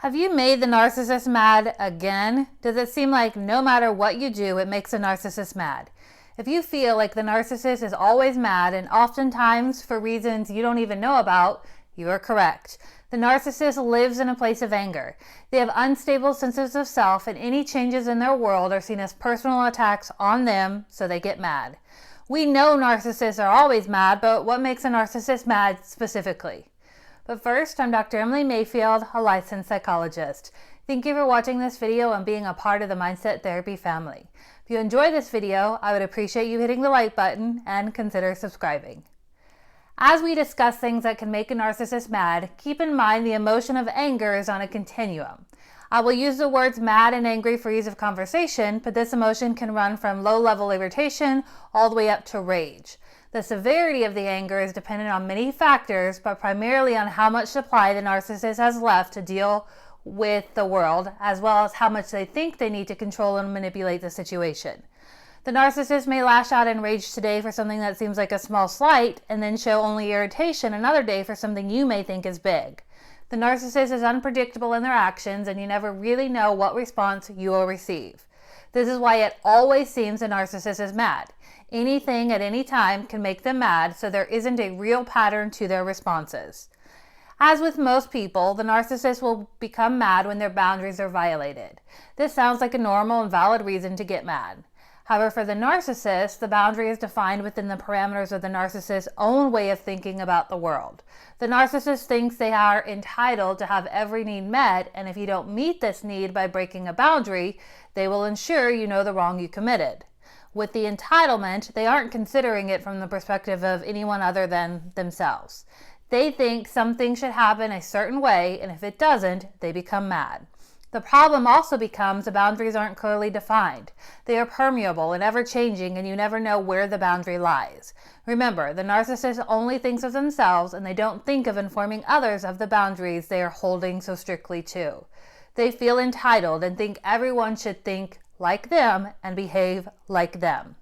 Have you made the narcissist mad again? Does it seem like no matter what you do, it makes a narcissist mad? If you feel like the narcissist is always mad and oftentimes for reasons you don't even know about, you are correct. The narcissist lives in a place of anger. They have unstable senses of self, and any changes in their world are seen as personal attacks on them, so they get mad. We know narcissists are always mad, but what makes a narcissist mad specifically? But first, I'm Dr. Emily Mayfield, a licensed psychologist. Thank you for watching this video and being a part of the Mindset Therapy family. If you enjoy this video, I would appreciate you hitting the like button and consider subscribing. As we discuss things that can make a narcissist mad, keep in mind the emotion of anger is on a continuum. I will use the words mad and angry for ease of conversation, but this emotion can run from low-level irritation all the way up to rage. The severity of the anger is dependent on many factors, but primarily on how much supply the narcissist has left to deal with the world, as well as how much they think they need to control and manipulate the situation. The narcissist may lash out in rage today for something that seems like a small slight, and then show only irritation another day for something you may think is big. The narcissist is unpredictable in their actions, and you never really know what response you will receive. This is why it always seems the narcissist is mad. Anything at any time can make them mad, so there isn't a real pattern to their responses. As with most people, the narcissist will become mad when their boundaries are violated. This sounds like a normal and valid reason to get mad. However, for the narcissist, the boundary is defined within the parameters of the narcissist's own way of thinking about the world. The narcissist thinks they are entitled to have every need met, and if you don't meet this need by breaking a boundary, they will ensure you know the wrong you committed. With the entitlement, they aren't considering it from the perspective of anyone other than themselves. They think something should happen a certain way, and if it doesn't, they become mad. The problem also becomes the boundaries aren't clearly defined. They are permeable and ever-changing, and you never know where the boundary lies. Remember, the narcissist only thinks of themselves, and they don't think of informing others of the boundaries they are holding so strictly to. They feel entitled and think everyone should think like them and behave like them.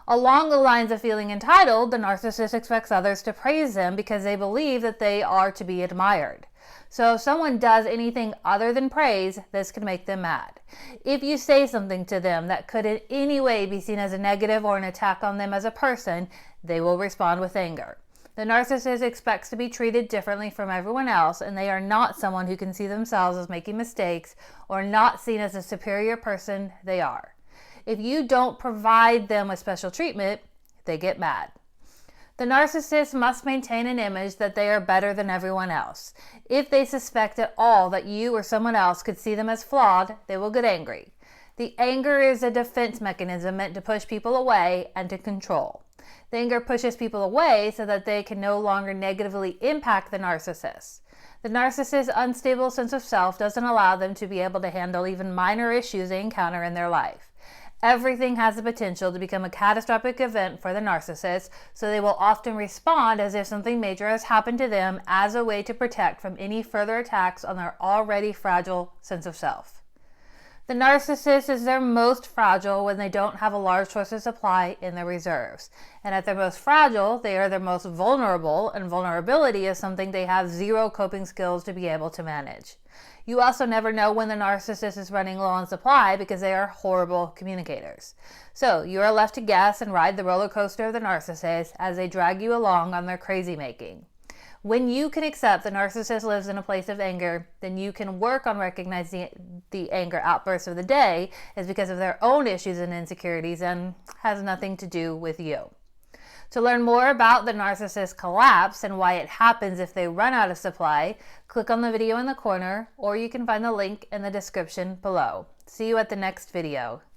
Along the lines of feeling entitled, the narcissist expects others to praise them because they believe that they are to be admired. So if someone does anything other than praise, this can make them mad. If you say something to them that could in any way be seen as a negative or an attack on them as a person, they will respond with anger. The narcissist expects to be treated differently from everyone else, and they are not someone who can see themselves as making mistakes or not seen as a superior person they are. If you don't provide them with special treatment, they get mad. The narcissist must maintain an image that they are better than everyone else. If they suspect at all that you or someone else could see them as flawed, they will get angry. The anger is a defense mechanism meant to push people away and to control. The anger pushes people away so that they can no longer negatively impact the narcissist. The narcissist's unstable sense of self doesn't allow them to be able to handle even minor issues they encounter in their life. Everything has the potential to become a catastrophic event for the narcissist, so they will often respond as if something major has happened to them as a way to protect from any further attacks on their already fragile sense of self. The narcissist is their most fragile when they don't have a large source of supply in their reserves. And at their most fragile, they are their most vulnerable, and vulnerability is something they have zero coping skills to be able to manage. You also never know when the narcissist is running low on supply because they are horrible communicators. So you are left to guess and ride the roller coaster of the narcissist as they drag you along on their crazy making. When you can accept the narcissist lives in a place of anger, then you can work on recognizing the anger outbursts of the day is because of their own issues and insecurities and has nothing to do with you. To learn more about the narcissist collapse and why it happens if they run out of supply, click on the video in the corner, or you can find the link in the description below. See you at the next video.